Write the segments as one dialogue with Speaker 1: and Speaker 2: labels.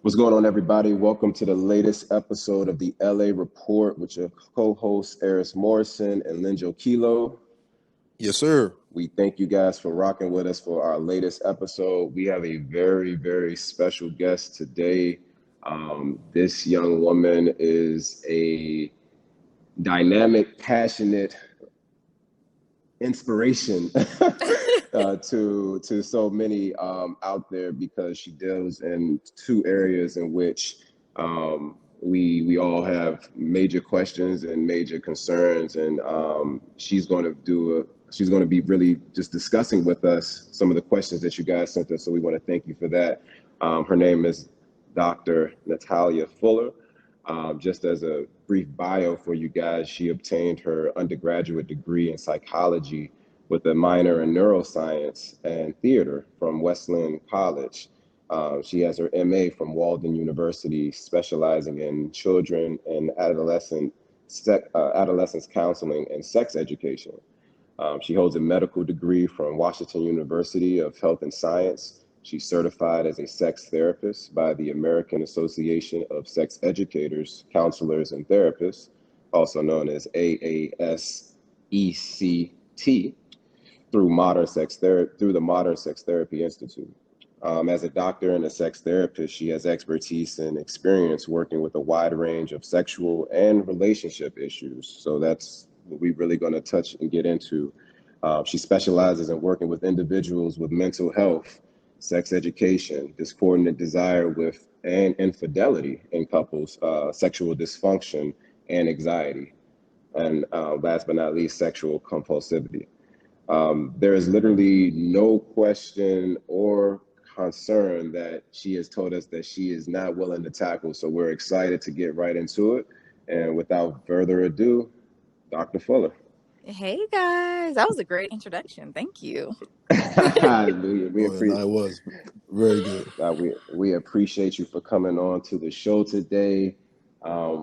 Speaker 1: What's going on, everybody? Welcome to the latest episode of the LA Report with your co-hosts Eris Morrison and Linjo Kilo.
Speaker 2: Yes, sir.
Speaker 1: We thank you guys for rocking with us for our latest episode. We have a very, very special guest today. This young woman is a dynamic, passionate inspiration to so many out there because she deals in two areas in which we all have major questions and major concerns, and she's going to be really just discussing with us some of the questions that you guys sent us. So we want to thank you for that. Her name is Dr. Natalia Fuller. Just as a brief bio for you guys, she obtained her undergraduate degree in psychology with a minor in neuroscience and theater from Wesleyan College. She has her MA from Walden University, specializing in children and adolescence counseling and sex education. She holds a medical degree from Washington University of Health and Science. She's certified as a sex therapist by the American Association of Sex Educators, Counselors, and Therapists, also known as AASECT, through the Modern Sex Therapy Institute. As a doctor and a sex therapist, she has expertise and experience working with a wide range of sexual and relationship issues. So that's what we're really going to touch and get into. She specializes in working with individuals with mental health, sex education, discordant desire with and infidelity in couples, sexual dysfunction and anxiety, and last but not least, sexual compulsivity. There is literally no question or concern that she has told us that she is not willing to tackle. So we're excited to get right into it. And without further ado, Dr. Fuller.
Speaker 3: Hey guys, that was a great introduction. Thank you.
Speaker 1: Hallelujah.
Speaker 2: It was very good.
Speaker 1: We appreciate you for coming on to the show today.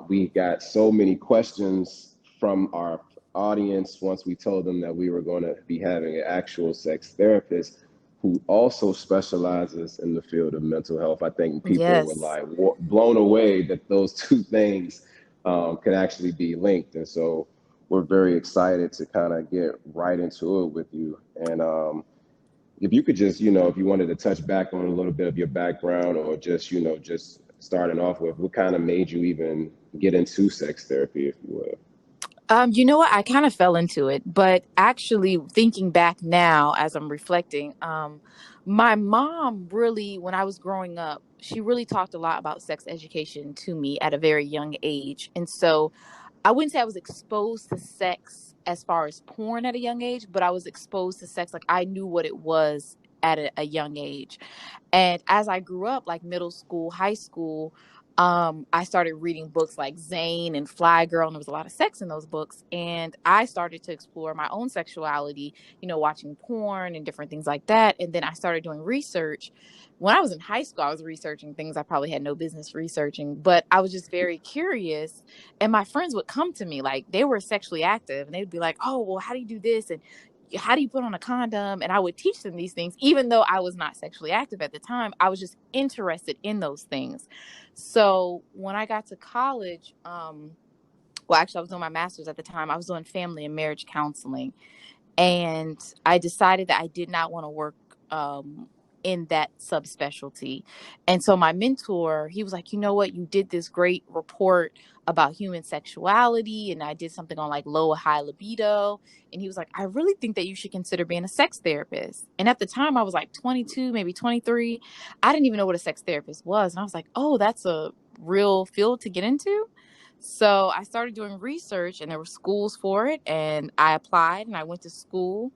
Speaker 1: We got so many questions from our audience once we told them that we were going to be having an actual sex therapist who also specializes in the field of mental health. I think people were like blown away that those two things can actually be linked. And so we're very excited to kind of get right into it with you. And if you could just, if you wanted to touch back on a little bit of your background, or just, just starting off with what kind of made you even get into sex therapy, if you would.
Speaker 3: You know what? I kind of fell into it, but actually thinking back now as I'm reflecting, my mom really, when I was growing up, she really talked a lot about sex education to me at a very young age. And so I wouldn't say I was exposed to sex as far as porn at a young age, but I was exposed to sex. Like I knew what it was at a young age. And as I grew up, like middle school, high school, I started reading books like Zane and Fly Girl, and there was a lot of sex in those books. And I started to explore my own sexuality, watching porn and different things like that. And then I started doing research. When I was in high school, I was researching things I probably had no business researching, but I was just very curious. And my friends would come to me, like they were sexually active, and they'd be like, oh, well, how do you do this? And how do you put on a condom? And I would teach them these things, even though I was not sexually active at the time. I was just interested in those things. So when I got to college, well, actually, I was doing my master's at the time. I was doing family and marriage counseling. And I decided that I did not want to work in that subspecialty. And so my mentor, he was like, you know what, you did this great report about human sexuality, and I did something on like low high libido. And he was like, I really think that you should consider being a sex therapist. And at the time I was like 22, maybe 23. I didn't even know what a sex therapist was. And I was like, oh, that's a real field to get into. So I started doing research, and there were schools for it, and I applied and I went to school.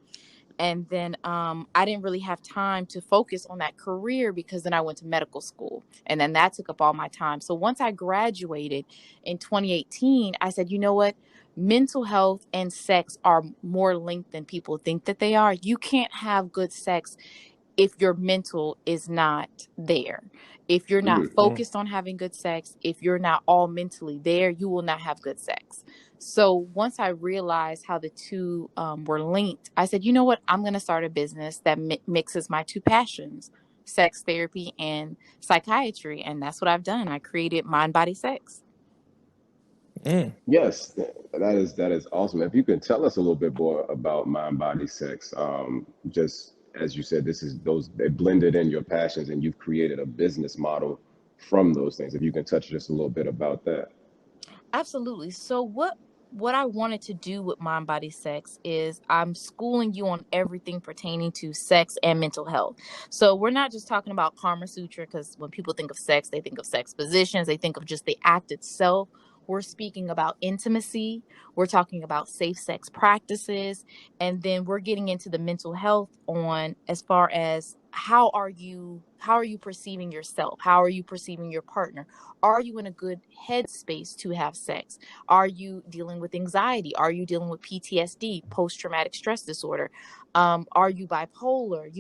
Speaker 3: And then I didn't really have time to focus on that career because then I went to medical school, and then that took up all my time. So once I graduated in 2018, I said, you know what? Mental health and sex are more linked than people think that they are. You can't have good sex if your mental is not there. If you're not focused on having good sex, if you're not all mentally there, you will not have good sex. So once I realized how the two were linked, I said, you know what? I'm going to start a business that mixes my two passions. sex therapy and psychiatry, and that's what I've done. I created Mind Body Sex.
Speaker 2: Mm.
Speaker 1: Yes, that is awesome. If you can tell us a little bit more about mind body sex, just as you said, this is those they blended in your passions and you've created a business model from those things. If you can touch just a little bit about that.
Speaker 3: Absolutely. So what I wanted to do with Mind Body Sex is I'm schooling you on everything pertaining to sex and mental health. So we're not just talking about Karma Sutra, because when people think of sex, they think of sex positions, they think of just the act itself. We're speaking about intimacy, we're talking about safe sex practices, and then we're getting into the mental health on as far as how are you perceiving yourself? How are you perceiving your partner? Are you in a good headspace to have sex? Are you dealing with anxiety? Are you dealing with PTSD, post traumatic stress disorder? Are you bipolar?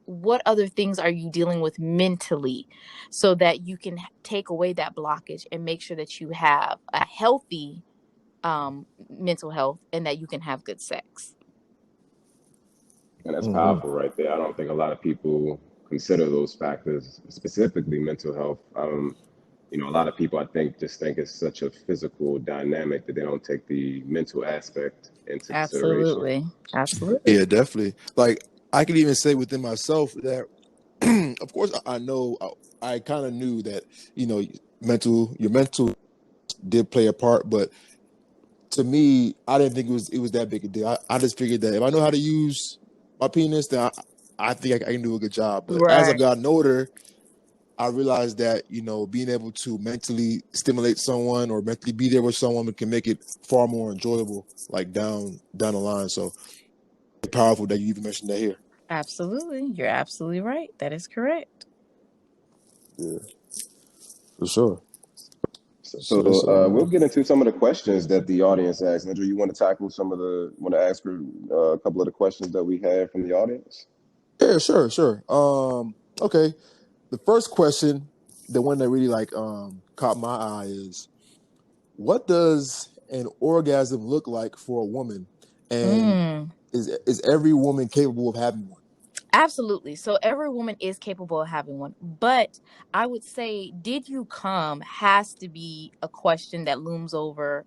Speaker 3: What other things are you dealing with mentally, so that you can take away that blockage and make sure that you have a healthy mental health, and that you can have good sex.
Speaker 1: And that's
Speaker 2: Hmm.
Speaker 1: powerful right there. I don't think a lot of people consider those factors, specifically mental health. A lot of people I think just think it's such a physical dynamic that they don't take the mental aspect into consideration.
Speaker 3: Absolutely. Absolutely.
Speaker 2: Yeah, definitely. Like I could even say within myself that, of course, I know I kind of knew that your mental did play a part, but to me, I didn't think it was that big a deal. I just figured that if I know how to use my penis, then I think I can do a good job. But as I've
Speaker 3: Right.
Speaker 2: gotten older, I realized that being able to mentally stimulate someone or mentally be there with someone can make it far more enjoyable, like down the line. So it's powerful that you even mentioned that here.
Speaker 3: Absolutely. You're absolutely right. That is correct.
Speaker 2: Yeah, for sure.
Speaker 1: So,
Speaker 2: So
Speaker 1: we'll get into some of the questions that the audience asked. Andrew, you want to tackle want to ask her a couple of the questions that we had from the audience?
Speaker 2: yeah, sure. Okay. The first question, the one that really caught my eye is, what does an orgasm look like for a woman? And
Speaker 3: Mm.
Speaker 2: is every woman capable of having one?
Speaker 3: Absolutely. So every woman is capable of having one. But I would say, did you come has to be a question that looms over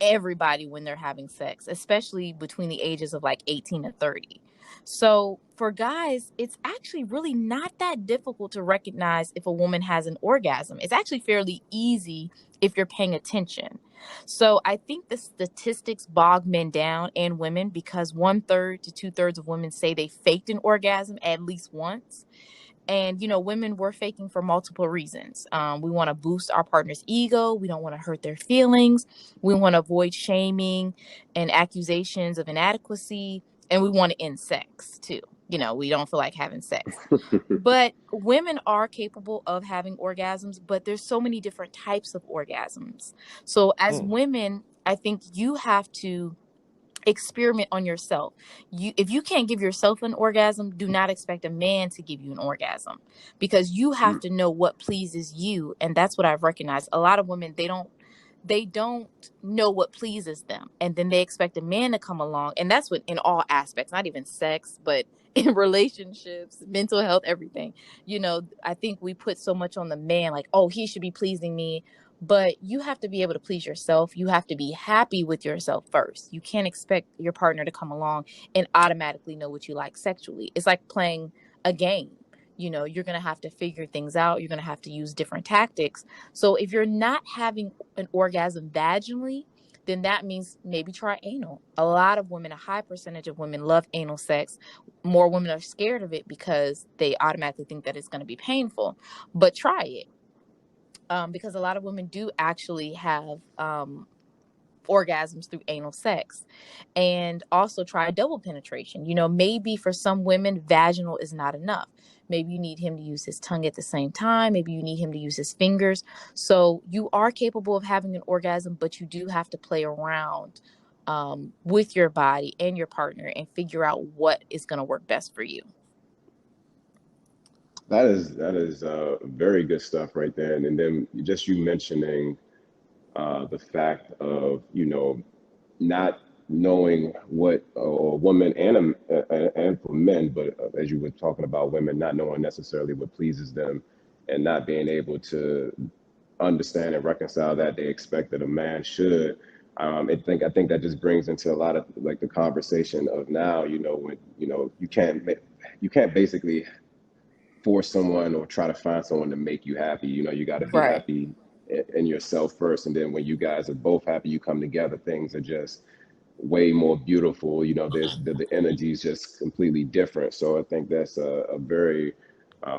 Speaker 3: everybody when they're having sex, especially between the ages of like 18 to 30. So for guys, it's actually really not that difficult to recognize if a woman has an orgasm. It's actually fairly easy if you're paying attention. So I think the statistics bog men down and women, because 1/3 to 2/3 of women say they faked an orgasm at least once. And women, we're faking for multiple reasons. We want to boost our partner's ego, we don't want to hurt their feelings, we want to avoid shaming and accusations of inadequacy, and we want to end sex too. We don't feel like having sex. But women are capable of having orgasms, but there's so many different types of orgasms. So as
Speaker 2: Mm.
Speaker 3: women, I think you have to experiment on yourself. If you can't give yourself an orgasm, do not expect a man to give you an orgasm, because you have to know what pleases you. And that's what I've recognized. A lot of women, they don't know what pleases them, and then they expect a man to come along. And that's what, in all aspects, not even sex, but in relationships, mental health, everything. I think we put so much on the man, like, oh, he should be pleasing me. But you have to be able to please yourself. You have to be happy with yourself first. You can't expect your partner to come along and automatically know what you like sexually. It's like playing a game. You're going to have to figure things out. You're going to have to use different tactics. So if you're not having an orgasm vaginally, then that means maybe try anal. A lot of women, a high percentage of women, love anal sex. More women are scared of it because they automatically think that it's going to be painful. But try it, because a lot of women do actually have orgasms through anal sex. And also try double penetration. Maybe for some women, vaginal is not enough. Maybe you need him to use his tongue at the same time. Maybe you need him to use his fingers. So you are capable of having an orgasm, but you do have to play around with your body and your partner and figure out what is going to work best for you.
Speaker 1: That is very good stuff right there. And then just you mentioning the fact of not knowing what a woman and for men, but as you were talking about women, not knowing necessarily what pleases them, and not being able to understand and reconcile that they expect that a man should. I think that just brings into a lot of like the conversation of now. When you can't basically force someone or try to find someone to make you happy. You got to be
Speaker 3: Right.
Speaker 1: happy in yourself first, and then when you guys are both happy, you come together. Things are just way more beautiful. There's the energy is just completely different. So I think that's a very,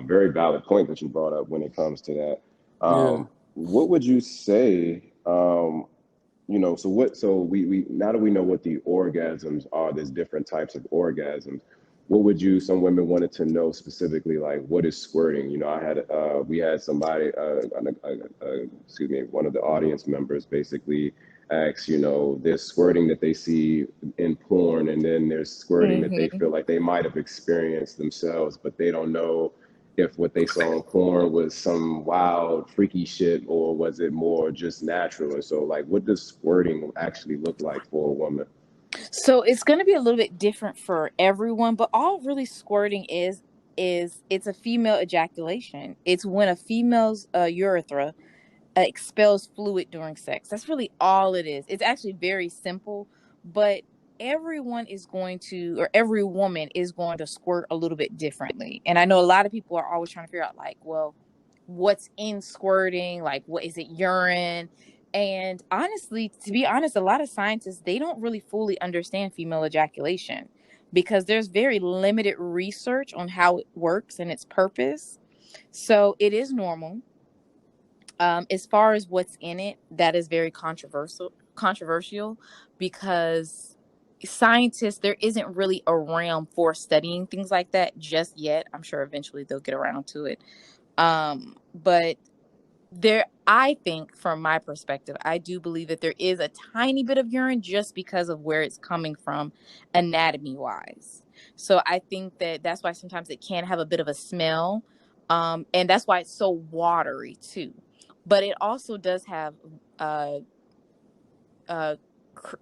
Speaker 1: very valid point that you brought up when it comes to that.
Speaker 2: Yeah.
Speaker 1: What would you say? So we now that we know what the orgasms are, there's different types of orgasms. What would you? Some women wanted to know specifically, like what is squirting. We had somebody, excuse me, one of the audience members basically ask, there's squirting that they see in porn, and then there's squirting that they
Speaker 3: Mm-hmm.
Speaker 1: feel like they might have experienced themselves, but they don't know if what they saw in porn was some wild, freaky shit, or was it more just natural. And so, like, what does squirting actually look like for a woman?
Speaker 3: So it's going to be a little bit different for everyone, but all really squirting is it's a female ejaculation. It's when a female's urethra expels fluid during sex. That's really all it is. It's actually very simple, but everyone is going to, or every woman is going to squirt a little bit differently. And I know a lot of people are always trying to figure out, like, well, what's in squirting? Like, what is it, urine? And honestly, to be honest, a lot of scientists, they don't really fully understand female ejaculation because there's very limited research on how it works and its purpose. So it is normal. As far as what's in it, that is very controversial because scientists, there isn't really a realm for studying things like that just yet. I'm sure eventually they'll get around to it. But there, I think from my perspective, I do believe that there is a tiny bit of urine just because of where it's coming from anatomy wise. So I think that that's why sometimes it can have a bit of a smell. And that's why it's so watery too. But it also does have uh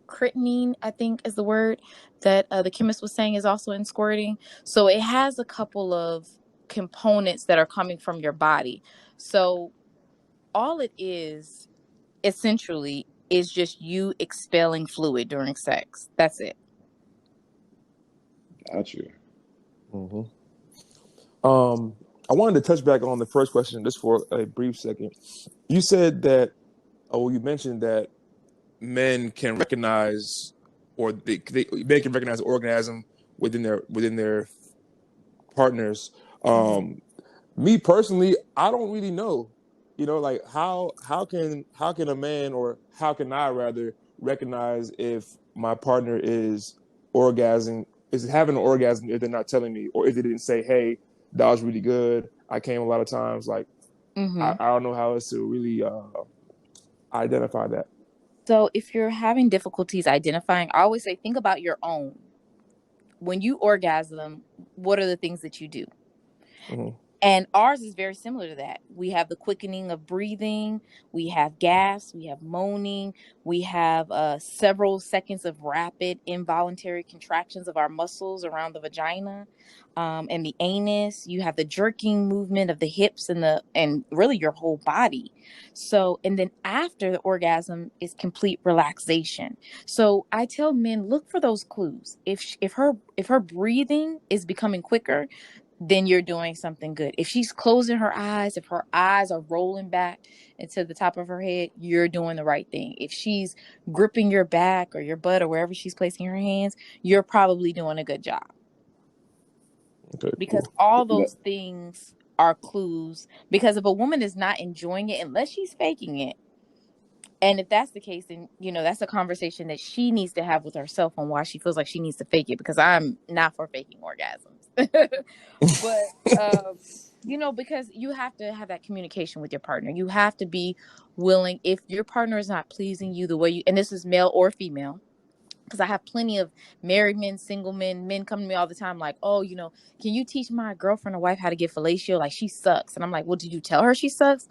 Speaker 3: creatinine, I think is the word that the chemist was saying is also in squirting. So it has a couple of components that are coming from your body. So all it is essentially is just you expelling fluid during sex. That's it.
Speaker 1: Got you.
Speaker 2: Hmm. I wanted to touch back on the first question just for a brief second. You said that, oh, you mentioned that men can recognize, or they can recognize orgasm within their partners.
Speaker 3: Mhm.
Speaker 2: Me personally, I don't really know. Like how can a man, or how can I rather, recognize if my partner is having an orgasm if they're not telling me, or if they didn't say, "Hey, that was really good. I came a lot of times." Like
Speaker 3: Mhm.
Speaker 2: I don't know how else to really identify that.
Speaker 3: So if you're having difficulties identifying, I always say think about your own. When you orgasm, what are the things that you do?
Speaker 2: Hmm.
Speaker 3: And ours is very similar to that. We have the quickening of breathing, we have gas, we have moaning, we have several seconds of rapid involuntary contractions of our muscles around the vagina and the anus. You have the jerking movement of the hips and really your whole body. So, and then after the orgasm is complete relaxation. So I tell men, look for those clues. If her breathing is becoming quicker, then you're doing something good. If she's closing her eyes, if her eyes are rolling back into the top of her head, you're doing the right thing. If she's gripping your back or your butt or wherever she's placing her hands, you're probably doing a good job.
Speaker 2: Okay,
Speaker 3: Because
Speaker 2: cool.
Speaker 3: all
Speaker 1: That,
Speaker 3: those things are clues. Because if a woman is not enjoying it, unless she's faking it, and if that's the case, then that's a conversation that she needs to have with herself on why she feels like she needs to fake it. Because I'm not for faking orgasms, but because you have to have that communication with your partner. You have to be willing. If your partner is not pleasing you the way you, and this is male or female, because I have plenty of married men, single men come to me all the time like, oh, can you teach my girlfriend or wife how to get fellatio? Like she sucks. And I'm like, well, did you tell her she sucks?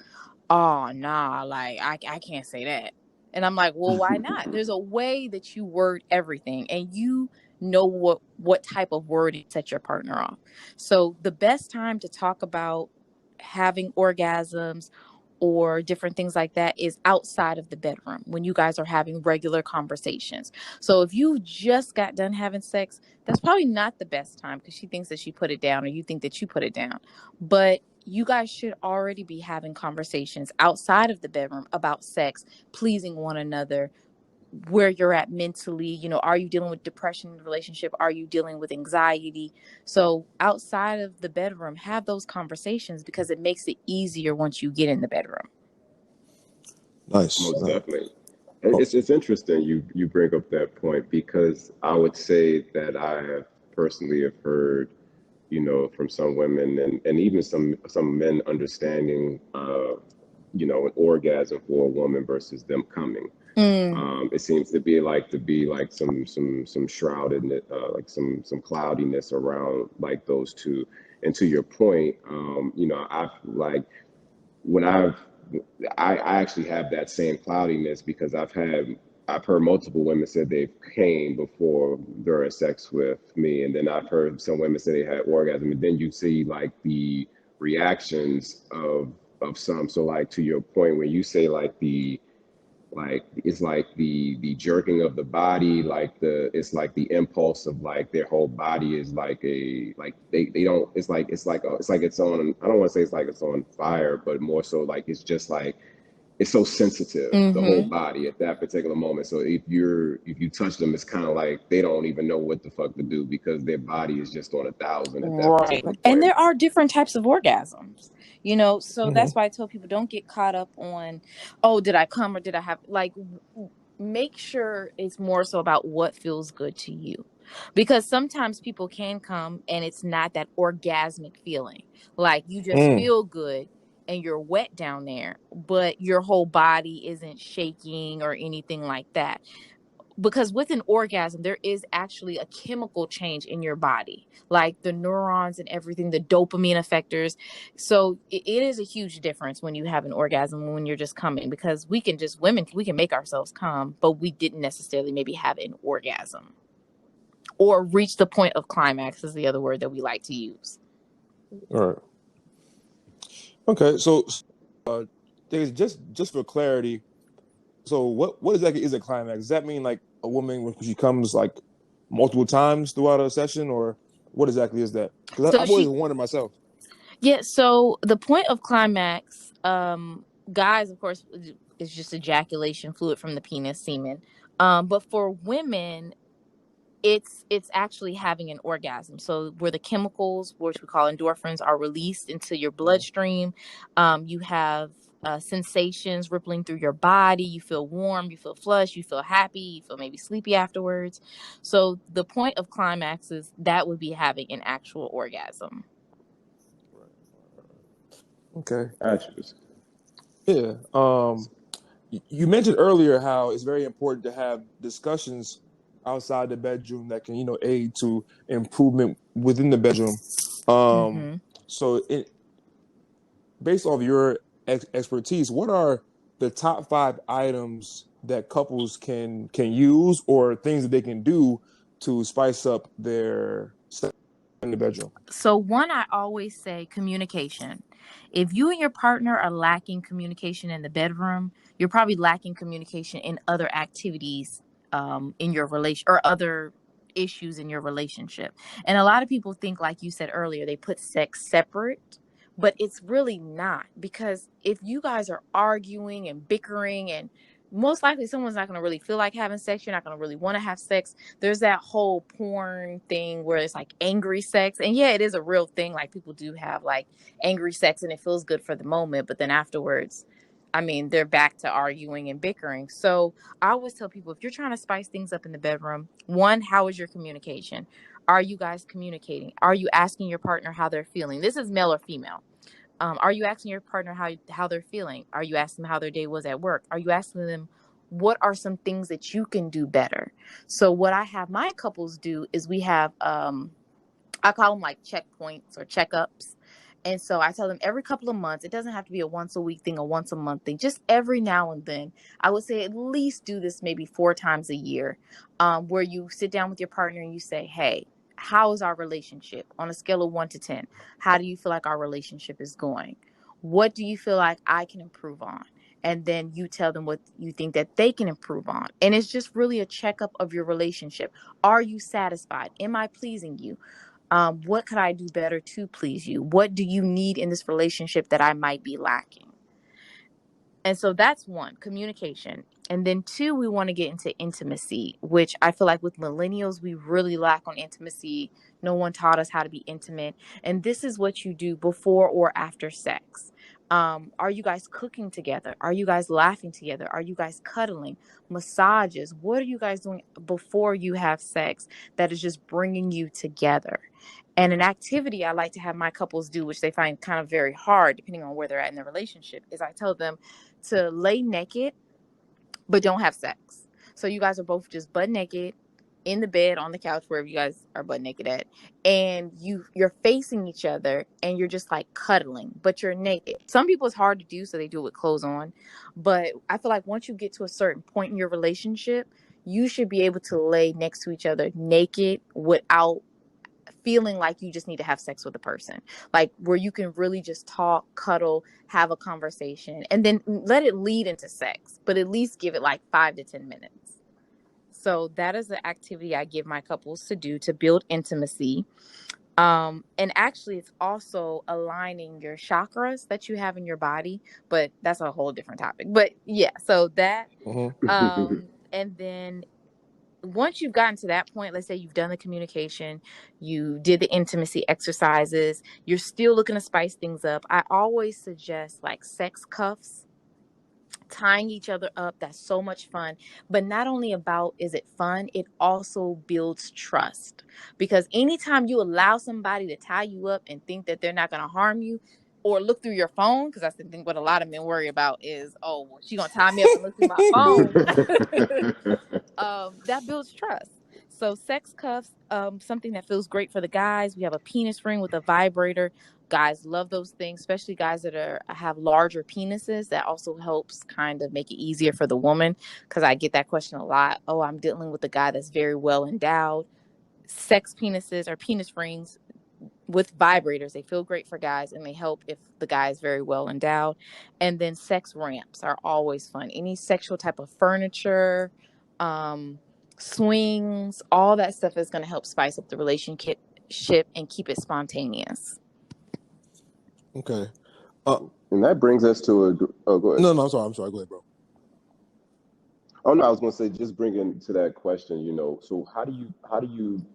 Speaker 3: Oh, nah, like I can't say that. And I'm like, well, why not? There's a way that you word everything, and you know what type of word set your partner off. So the best time to talk about having orgasms or different things like that is outside of the bedroom when you guys are having regular conversations. So if you just got done having sex, that's probably not the best time because she thinks that she put it down or you think that you put it down. But you guys should already be having conversations outside of the bedroom about sex, pleasing one another, where you're at mentally. Are you dealing with depression in the relationship? Are you dealing with anxiety? So outside of the bedroom, have those conversations because it makes it easier once you get in the bedroom.
Speaker 2: Nice.
Speaker 1: Most
Speaker 2: Nice.
Speaker 1: definitely.
Speaker 2: Oh,
Speaker 1: It's interesting you bring up that point because I would say that I have personally have heard, from some women and even some men understanding, an orgasm for a woman versus them coming.
Speaker 3: Mm.
Speaker 1: It seems to be like some shrouded, some cloudiness around like those two. And to your point, I've like when I actually have that same cloudiness because I've heard multiple women say they've came before during sex with me, and then I've heard some women say they had orgasm, and then you see like the reactions of some. So like to your point, when you say like it's like the jerking of the body, like it's like the impulse of like their whole body is like they don't, it's like it's on, I don't want to say it's like it's on fire, but more so like it's just like it's so sensitive, the whole
Speaker 3: Mm-hmm.
Speaker 1: body at that particular moment. So if you touch them, it's kind of like they don't even know what the fuck to do because their body is just on 1,000 at that
Speaker 3: Right.
Speaker 1: particular
Speaker 3: And
Speaker 1: point.
Speaker 3: there are different types of orgasms, so
Speaker 2: hmm
Speaker 3: that's why I tell people don't get caught up on, oh, did I come or did I have, like, make sure it's more so about what feels good to you. Because sometimes people can come and it's not that orgasmic feeling. Like you just
Speaker 2: mm.
Speaker 3: feel good and you're wet down there, but your whole body isn't shaking or anything like that. Because with an orgasm there is actually a chemical change in your body, like the neurons and everything, the dopamine effectors. So it is a huge difference when you have an orgasm and when you're just coming, because women, we can make ourselves come, but we didn't necessarily maybe have an orgasm or reach the point of climax is the other word that we like to use.
Speaker 2: All right. Okay. So, just for clarity, so what exactly is a climax? Does that mean like a woman when she comes like multiple times throughout a session, or what exactly is that? Because
Speaker 3: So
Speaker 2: I've always
Speaker 3: she
Speaker 2: wondered myself.
Speaker 3: Yeah, so the point of climax, guys, of course, is just ejaculation, fluid from the penis, semen. But for women, it's actually having an orgasm. So where the chemicals, which we call endorphins, are released into your bloodstream, you have sensations rippling through your body. You feel warm, you feel flushed, you feel happy, you feel maybe sleepy afterwards. So the point of climax is that would be having an actual orgasm.
Speaker 2: Okay.
Speaker 1: Actually,
Speaker 2: Yeah. You mentioned earlier how it's very important to have discussions outside the bedroom that can, aid to improvement within the bedroom. Um,
Speaker 3: Mm-hmm.
Speaker 2: so, based off your expertise, what are the top 5 items that couples can use or things that they can do to spice up their sex in the bedroom?
Speaker 3: So, one, I always say communication. If you and your partner are lacking communication in the bedroom, you're probably lacking communication in other activities in your relation or other issues in your relationship. And a lot of people think, like you said earlier, they put sex separate, but it's really not, because if you guys are arguing and bickering, and most likely someone's not going to really feel like having sex, you're not going to really want to have sex. There's that whole porn thing where it's like angry sex, and yeah, it is a real thing. Like people do have like angry sex and it feels good for the moment, but then afterwards, I mean, they're back to arguing and bickering. So I always tell people, if you're trying to spice things up in the bedroom, one, how is your communication? Are you guys communicating? Are you asking your partner how they're feeling? This is male or female. Are you asking your partner how they're feeling? Are you asking them how their day was at work? Are you asking them what are some things that you can do better? So what I have my couples do is we have I call them like checkpoints or checkups. And so I tell them every couple of months, it doesn't have to be a once a week thing, a once a month thing, just every now and then. I would say at least do this maybe 4 times a year, where you sit down with your partner and you say, hey, how is our relationship on a scale of 1 to 10? How do you feel like our relationship is going? What do you feel like I can improve on? And then you tell them what you think that they can improve on. And it's just really a checkup of your relationship. Are you satisfied? Am I pleasing you? What could I do better to please you? What do you need in this relationship that I might be lacking? And so that's one, communication. And then two, we want to get into intimacy, which I feel like with millennials, we really lack on intimacy. No one taught us how to be intimate. And this is what you do before or after sex. Are you guys cooking together? Are you guys laughing together? Are you guys cuddling? Massages? What are you guys doing before you have sex that is just bringing you together? And an activity I like to have my couples do, which they find kind of very hard, depending on where they're at in their relationship, is I tell them to lay naked, but don't have sex. So you guys are both just butt naked in the bed, on the couch, wherever you guys are butt naked at, and you're facing each other and you're just like cuddling, but you're naked. Some people it's hard to do, so they do it with clothes on. But I feel like once you get to a certain point in your relationship, you should be able to lay next to each other naked without feeling like you just need to have sex with a person, like where you can really just talk, cuddle, have a conversation, and then let it lead into sex, but at least give it like 5 to 10 minutes. So that is the activity I give my couples to do to build intimacy. And actually it's also aligning your chakras that you have in your body, but that's a whole different topic. But yeah, so that and then once you've gotten to that point, let's say you've done the communication, you did the intimacy exercises, you're still looking to spice things up, I always suggest like sex cuffs, tying each other up. That's so much fun. But not only about is it fun, it also builds trust. Because anytime you allow somebody to tie you up and think that they're not going to harm you, or look through your phone, because that's the thing what a lot of men worry about is, oh, well, she gonna tie me up and look through my phone. That builds trust. So sex cuffs, something that feels great for the guys. We have a penis ring with a vibrator. Guys love those things, especially guys that have larger penises. That also helps kind of make it easier for the woman, because I get that question a lot. Oh, I'm dealing with a guy that's very well endowed. Sex penises or penis rings with vibrators, they feel great for guys and they help if the guy is very well endowed. And then sex ramps are always fun. Any sexual type of furniture, um, swings, all that stuff is going to help spice up the relationship and keep it spontaneous.
Speaker 2: Okay.
Speaker 1: And that brings us to a. Oh, go ahead.
Speaker 2: No, I'm sorry. Go ahead, bro.
Speaker 1: Oh no, I was going to say, just bringing to that question. So how do you?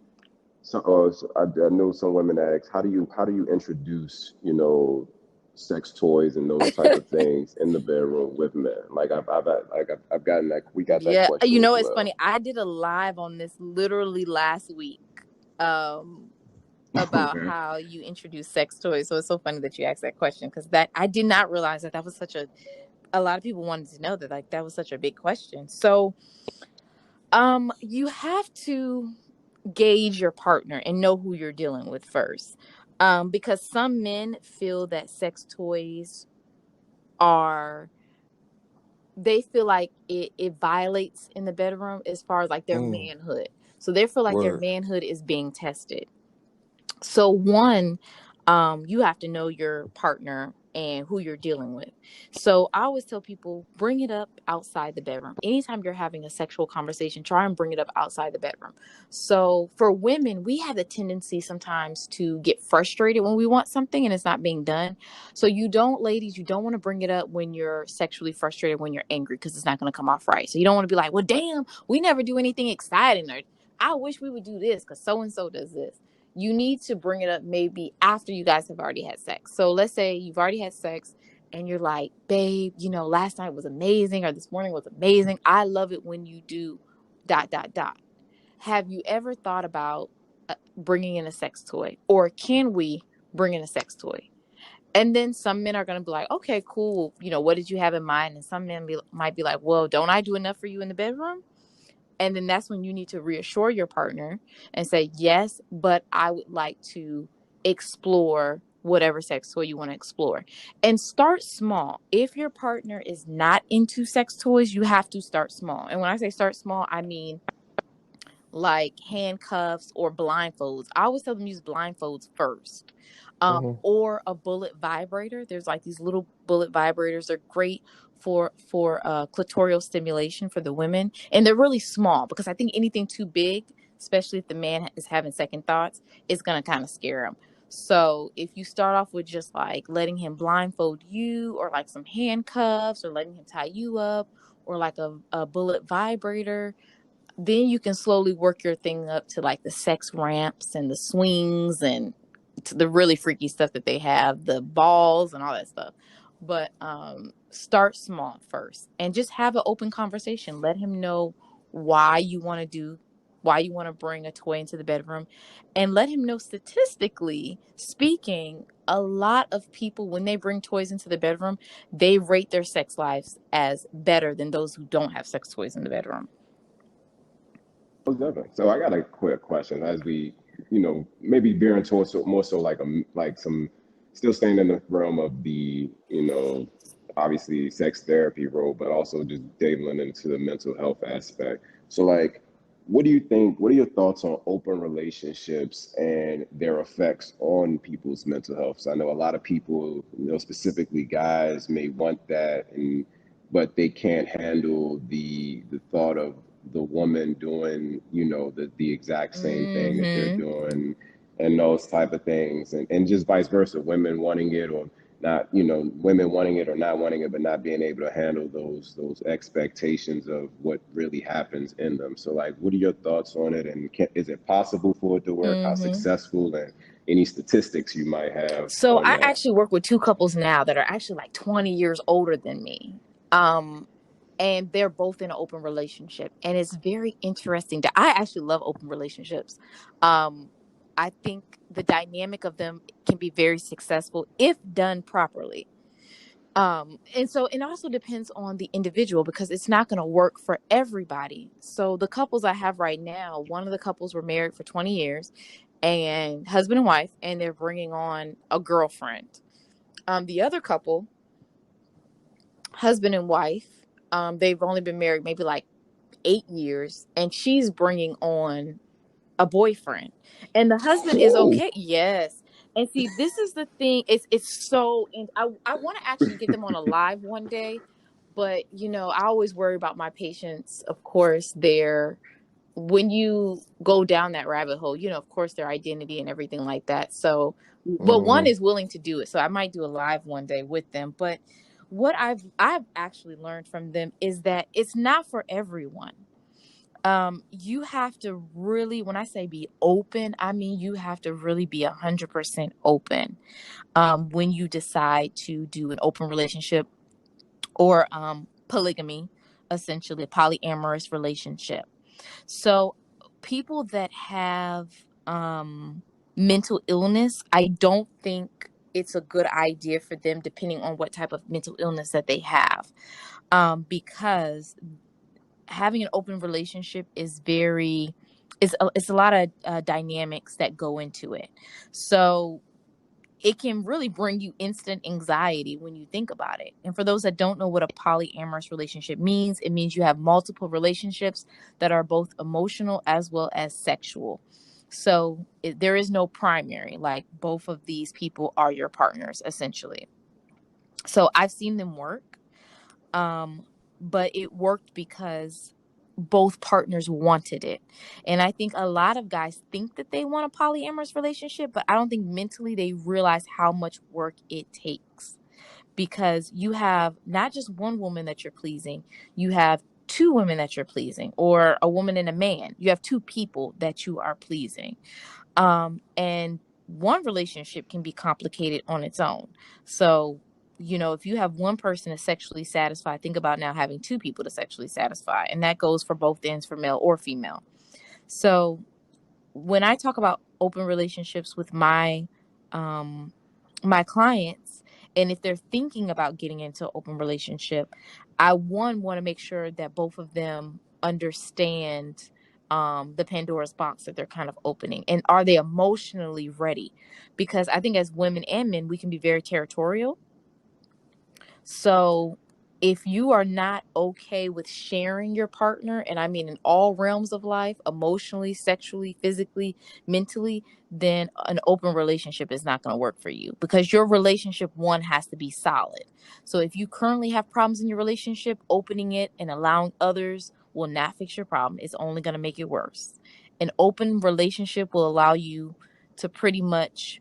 Speaker 1: So I know some women ask, how do you introduce sex toys and those type of things in the bedroom with men? Like I've gotten that, we got that
Speaker 3: Yeah,
Speaker 1: question as
Speaker 3: it's
Speaker 1: well.
Speaker 3: funny. I did a live on this literally last week. About
Speaker 1: Okay.
Speaker 3: how you introduce sex toys. So it's so funny that you asked that question, because that I did not realize that was such a lot of people wanted to know that, like, that was such a big question. So you have to gauge your partner and know who you're dealing with first. Because some men feel that sex toys they feel like it violates in the bedroom as far as like their manhood. So they feel like their manhood is being tested. So one, you have to know your partner and who you're dealing with. So I always tell people, bring it up outside the bedroom. Anytime you're having a sexual conversation, try and bring it up outside the bedroom. So for women, we have the tendency sometimes to get frustrated when we want something and it's not being done. So ladies, you don't want to bring it up when you're sexually frustrated, when you're angry, because it's not going to come off right. So you don't want to be like, well, damn, we never do anything exciting, or I wish we would do this because so-and-so does this. You need to bring it up maybe after you guys have already had sex. So let's say you've already had sex and you're like, babe, last night was amazing, or this morning was amazing. I love it when you do ... Have you ever thought about bringing in a sex toy, or can we bring in a sex toy? And then some men are going to be like, okay, cool. What did you have in mind? And some men might be like, well, don't I do enough for you in the bedroom? And then that's when you need to reassure your partner and say, yes, but I would like to explore whatever sex toy you want to explore. And start small. If your partner is not into sex toys, you have to start small. And when I say start small, I mean like handcuffs or blindfolds. I always tell them use blindfolds first. Or a bullet vibrator. There's like these little bullet vibrators. They're great for clitoral stimulation for the women, and they're really small because I think anything too big, especially if the man is having second thoughts, is gonna kind of scare him. So if you start off with just like letting him blindfold you, or like some handcuffs, or letting him tie you up, or like a bullet vibrator, then you can slowly work your thing up to like the sex ramps and the swings and to the really freaky stuff that they have, the balls and all that stuff. But start small first and just have an open conversation. Let him know why you want to bring a toy into the bedroom, and let him know, statistically speaking, a lot of people, when they bring toys into the bedroom, they rate their sex lives as better than those who don't have sex toys in the bedroom.
Speaker 1: Most definitely. So I got a quick question as we, maybe veering towards more so like some still staying in the realm of the, obviously sex therapy role, but also just dabbling into the mental health aspect. So like, what do you think? What are your thoughts on open relationships and their effects on people's mental health? So I know a lot of people, specifically guys, may want that, but they can't handle the thought of the woman doing, the exact same thing that they're
Speaker 3: Mm-hmm.
Speaker 1: doing, and those type of things, and just vice versa, women wanting it or not, women wanting it or not wanting it, but not being able to handle those expectations of what really happens in them. So like, what are your thoughts on it, and is it possible for it to work? How
Speaker 3: Mm-hmm.
Speaker 1: successful, and any statistics you might have
Speaker 3: So
Speaker 1: on
Speaker 3: I
Speaker 1: that?
Speaker 3: actually work with two couples now that are actually like 20 years older than me. Um, and they're both in an open relationship. And it's very interesting I actually love open relationships. Um, I think the dynamic of them can be very successful if done properly. And so it also depends on the individual because it's not going to work for everybody. So the couples I have right now, one of the couples were married for 20 years, and husband and wife, and they're bringing on a girlfriend. The other couple, husband and wife, they've only been married maybe like 8 years, and she's bringing on a boyfriend, and the husband is
Speaker 1: Whoa.
Speaker 3: okay. Yes. And see, this is the thing. It's so, and I want to actually get them on a live one day, but I always worry about my patients. Of course, when you go down that rabbit hole, of course, their identity and everything like that. So, but one
Speaker 2: Mm-hmm.
Speaker 3: is willing to do it, so I might do a live one day with them. But what I've actually learned from them is that it's not for everyone. You have to really, when I say be open, I mean you have to really be 100% open when you decide to do an open relationship, or polygamy, essentially a polyamorous relationship. So people that have mental illness, I don't think it's a good idea for them, depending on what type of mental illness that they have, because having an open relationship is it's a lot of dynamics that go into it. So it can really bring you instant anxiety when you think about it. And for those that don't know what a polyamorous relationship means, it means you have multiple relationships that are both emotional as well as sexual. So there is no primary, like both of these people are your partners essentially. So I've seen them work, um, but it worked because both partners wanted it. And I think a lot of guys think that they want a polyamorous relationship, but I don't think mentally they realize how much work it takes, because you have not just one woman that you're pleasing, you have two women that you're pleasing, or a woman and a man. You have two people that you are pleasing. And one relationship can be complicated on its own. So, if you have one person to sexually satisfy, think about now having two people to sexually satisfy. And that goes for both ends, for male or female. So when I talk about open relationships with um my clients, and if they're thinking about getting into an open relationship, I want to make sure that both of them understand the Pandora's box that they're kind of opening, and are they emotionally ready? Because I think as women and men, we can be very territorial. So if you are not okay with sharing your partner, and I mean in all realms of life, emotionally, sexually, physically, mentally, then an open relationship is not going to work for you, because your relationship, one, has to be solid. So if you currently have problems in your relationship, opening it and allowing others will not fix your problem. It's only going to make it worse. An open relationship will allow you to pretty much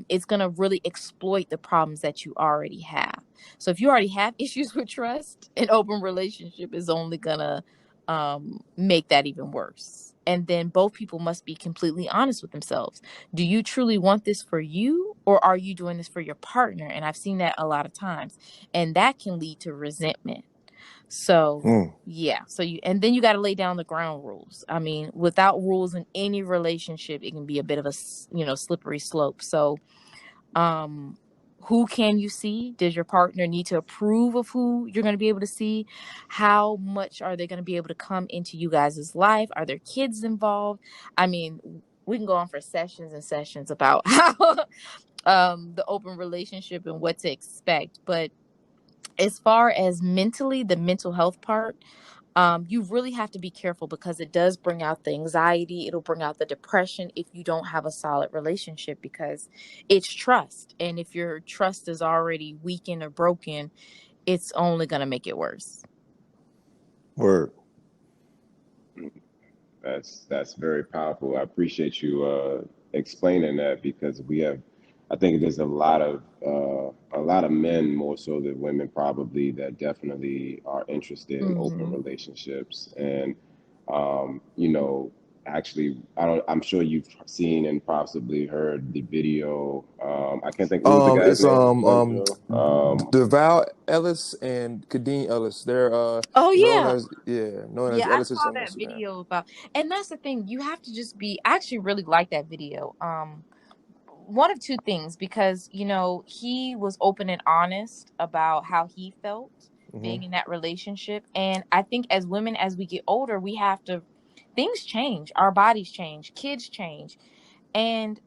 Speaker 3: it's going to really exploit the problems that you already have. So if you already have issues with trust, an open relationship is only going to make that even worse. And then both people must be completely honest with themselves. Do you truly want this for you, or are you doing this for your partner? And I've seen that a lot of times, and that can lead to resentment. So yeah, so you, and then you got to lay down the ground rules. I mean, without rules in any relationship, it can be a bit of a slippery slope. So um who can you see? Does your partner need to approve of who you're going to be able to see? How much are they going to be able to come into you guys' life? Are there kids involved? I mean, we can go on for sessions and sessions about how the open relationship and what to expect. But as far as mentally, the mental health part, you really have to be careful, because it does bring out the anxiety. It'll bring out the depression if you don't have a solid relationship, because it's trust. And if your trust is already weakened or broken, it's only going to make it worse.
Speaker 2: Word.
Speaker 1: That's very powerful. I appreciate you explaining that, because I think there's a lot of men, more so than women probably, that definitely are interested in open
Speaker 3: Mm-hmm.
Speaker 1: relationships. And you know, actually, I'm sure you've seen and possibly heard the video. I can't think, what was the guy's
Speaker 2: It's
Speaker 1: name, Brother Joe?
Speaker 2: Deval Ellis and Kadeen Ellis. They're
Speaker 3: Oh,
Speaker 2: known
Speaker 3: yeah.
Speaker 2: as known as
Speaker 3: Yeah,
Speaker 2: the
Speaker 3: I
Speaker 2: Ellises
Speaker 3: saw
Speaker 2: on
Speaker 3: that
Speaker 2: Instagram.
Speaker 3: video about, and that's the thing. You have to just be, I actually really like that video. One of two things, because he was open and honest about how he felt
Speaker 2: Hmm.
Speaker 3: being in that relationship. And I think as women, as we get older, we have to, things change, our bodies change, kids change, and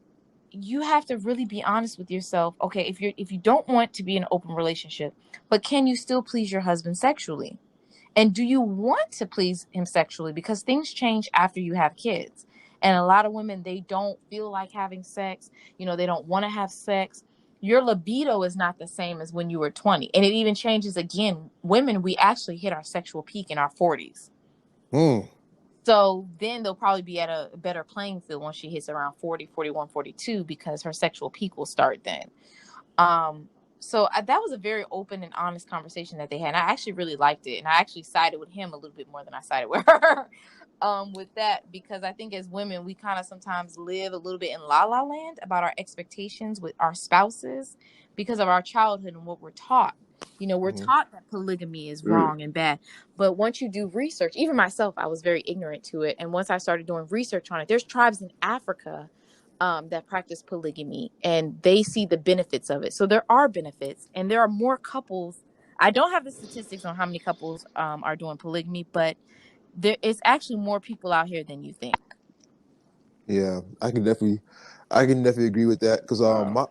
Speaker 3: you have to really be honest with yourself. Okay, if you don't want to be in an open relationship, but can you still please your husband sexually? And do you want to please him sexually? Because things change after you have kids. And a lot of women, they don't feel like having sex. They don't want to have sex. Your libido is not the same as when you were 20. And it even changes again. Women, we actually hit our sexual peak in our 40s.
Speaker 2: Hmm.
Speaker 3: So then they'll probably be at a better playing field once she hits around 40, 41, 42, because her sexual peak will start then. Um, that was a very open and honest conversation that they had. And I actually really liked it, and I actually sided with him a little bit more than I sided with her. With that, because I think as women, we kind of sometimes live a little bit in la la land about our expectations with our spouses because of our childhood and what we're taught. We're
Speaker 2: Hmm.
Speaker 3: taught that polygamy is
Speaker 1: Mm,
Speaker 3: wrong and bad. But once you do research, even myself, I was very ignorant to it. And once I started doing research on it, there's tribes in Africa that practice polygamy, and they see the benefits of it. So there are benefits, and there are more couples. I don't have the statistics on how many couples are doing polygamy, but there is actually more people out here than you think.
Speaker 2: Yeah, I can definitely agree with that, because
Speaker 1: wow.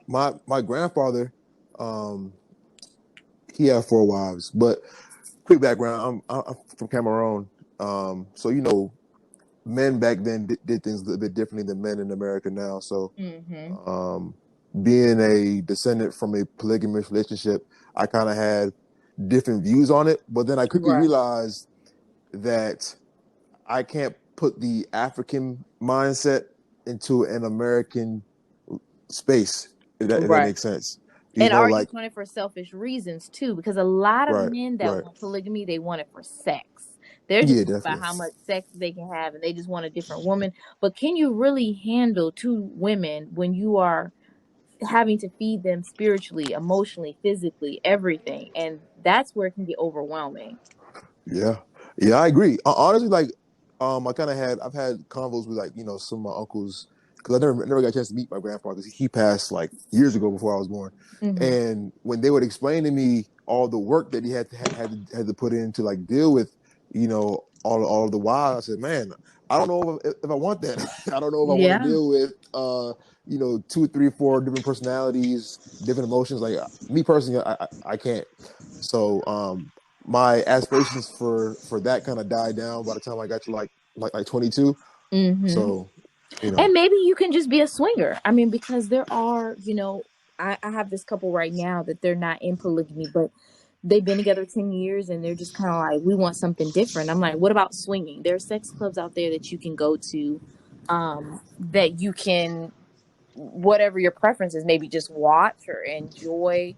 Speaker 2: my grandfather, um, he had four wives. But quick background: I'm from Cameroon. So men back then did things a little bit differently than men in America now. So
Speaker 3: Mm-hmm.
Speaker 2: um, being a descendant from a polygamous relationship, I kind of had different views on it. But then I quickly
Speaker 3: Right.
Speaker 2: realized that I can't put the African mindset into an American space, if that
Speaker 3: Right.
Speaker 2: makes sense.
Speaker 3: And are you
Speaker 2: Like,
Speaker 3: doing it for selfish reasons too? Because a lot of
Speaker 2: right,
Speaker 3: men that
Speaker 2: right.
Speaker 3: want polygamy, they want it for sex. They're just
Speaker 2: Yeah,
Speaker 3: worried about
Speaker 2: definitely.
Speaker 3: how much sex they can have, and they just want a different woman. But can you really handle two women when you are having to feed them spiritually, emotionally, physically, everything? And that's where it can get overwhelming.
Speaker 2: Yeah, yeah, I agree. Honestly, like, I've had convos with, like, some of my uncles, because I never got a chance to meet my grandfather, 'cause he passed like years ago before I was born.
Speaker 3: Mm-hmm.
Speaker 2: And when they would explain to me all the work that he had to put in to, like, deal with, all the while, I said, man, I don't know if I want that. I don't know if I want to
Speaker 3: Yeah.
Speaker 2: deal with, 2, 3, 4 different personalities, different emotions. Like me personally, I can't. So, my aspirations for that kind of died down by the time I got to like 22.
Speaker 3: Mm-hmm.
Speaker 2: So,
Speaker 3: And maybe you can just be a swinger. I mean, because there are, I have this couple right now that they're not in polygamy, but they've been together 10 years and they're just kind of like, we want something different. I'm like, what about swinging? There are sex clubs out there that you can go to, that you can, whatever your preference is, maybe just watch or enjoy,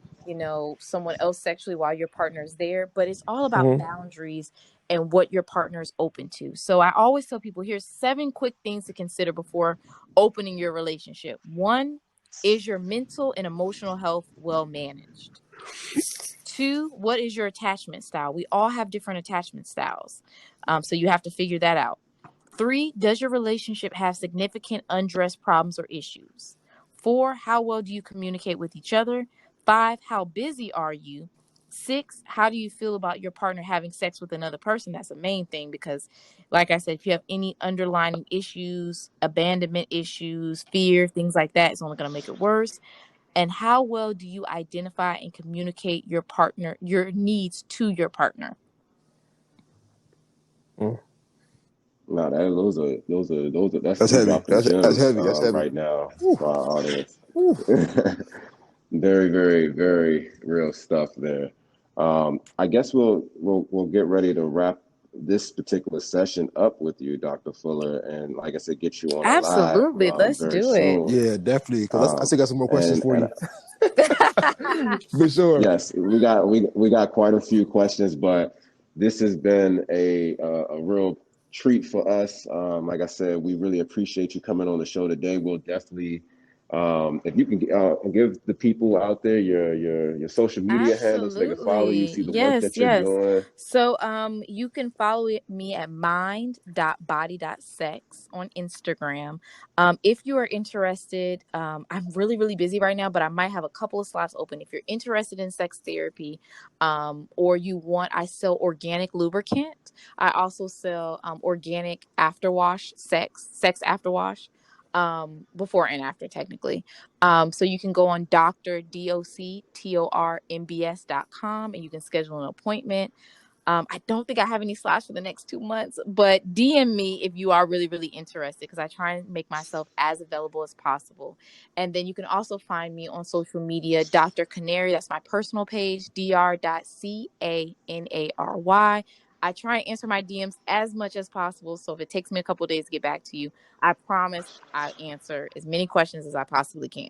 Speaker 3: someone else sexually while your partner's there. But it's all about
Speaker 2: mhm.
Speaker 3: boundaries and what your partner is open to. So I always tell people, here's 7 quick things to consider before opening your relationship. 1, is your mental and emotional health well managed? 2, what is your attachment style? We all have different attachment styles. So you have to figure that out. 3, does your relationship have significant undressed problems or issues? 4, how well do you communicate with each other? 5, how busy are you? 6, how do you feel about your partner having sex with another person? That's the main thing because, like I said, if you have any underlying issues, abandonment issues, fear, things like that, it's only going to make it worse. And how well do you identify and communicate your needs to your partner?
Speaker 2: Mm.
Speaker 1: No, that's
Speaker 2: That's
Speaker 1: you
Speaker 2: heavy.
Speaker 1: dropping
Speaker 2: That's
Speaker 1: gems
Speaker 2: heavy. That's heavy.
Speaker 1: right now
Speaker 2: Whew,
Speaker 1: for our audience.
Speaker 2: whew.
Speaker 1: Very, very, very real stuff there. I guess we'll get ready to wrap this particular session up with you, Dr. Fuller, and like I said, get you on a live
Speaker 3: Absolutely. Let's
Speaker 1: very
Speaker 3: do it.
Speaker 1: soon.
Speaker 2: Yeah, definitely. Because I
Speaker 1: Um,
Speaker 2: still got some more questions
Speaker 1: and
Speaker 2: for
Speaker 1: and
Speaker 2: you. For sure.
Speaker 1: yes, we got quite a few questions, but this has been a real treat for us. Like I said, we really appreciate you coming on the show today. We'll definitely, if you can give the people out there your social media handles so they can follow you,
Speaker 3: Absolutely.
Speaker 1: see the work
Speaker 3: Yes,
Speaker 1: that you're
Speaker 3: yes.
Speaker 1: doing.
Speaker 3: So you can follow me at mind.body.sex on Instagram. If you are interested, I'm really, really busy right now, but I might have a couple of slots open. If you're interested in sex therapy, or I sell organic lubricant. I also sell organic afterwash, sex afterwash, before and after technically. So you can go on DoctorMBS.com and you can schedule an appointment. I don't think I have any slots for the next 2 months, but DM me if you are really, really interested because I try and make myself as available as possible. And then you can also find me on social media, Dr. Canary. That's my personal page, dr.canary. I try and answer my DMs as much as possible. So if it takes me a couple of days to get back to you, I promise I answer as many questions as I possibly can.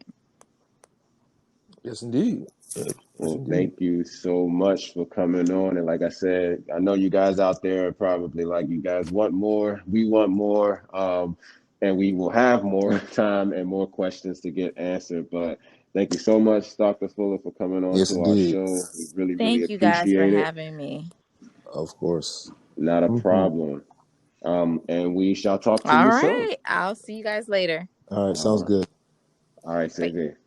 Speaker 2: Yes, indeed. Yes,
Speaker 1: Well,
Speaker 2: indeed.
Speaker 1: thank you so much for coming on. And like I said, I know you guys out there are probably like, you guys want more, we want more, and we will have more time and more questions to get answered. But thank you so much, Dr. Fuller, for coming on
Speaker 2: Yes,
Speaker 1: to our
Speaker 2: indeed.
Speaker 1: show. We really, really
Speaker 3: Thank you guys for
Speaker 1: appreciate it.
Speaker 3: having me.
Speaker 2: Of course.
Speaker 1: Not a
Speaker 2: Hmm.
Speaker 1: problem. And we shall talk to
Speaker 3: All
Speaker 1: you soon.
Speaker 3: right. I'll see you guys later.
Speaker 2: All right.
Speaker 1: All
Speaker 2: Sounds
Speaker 1: right.
Speaker 2: good.
Speaker 1: All right,
Speaker 3: Bye.
Speaker 1: same here.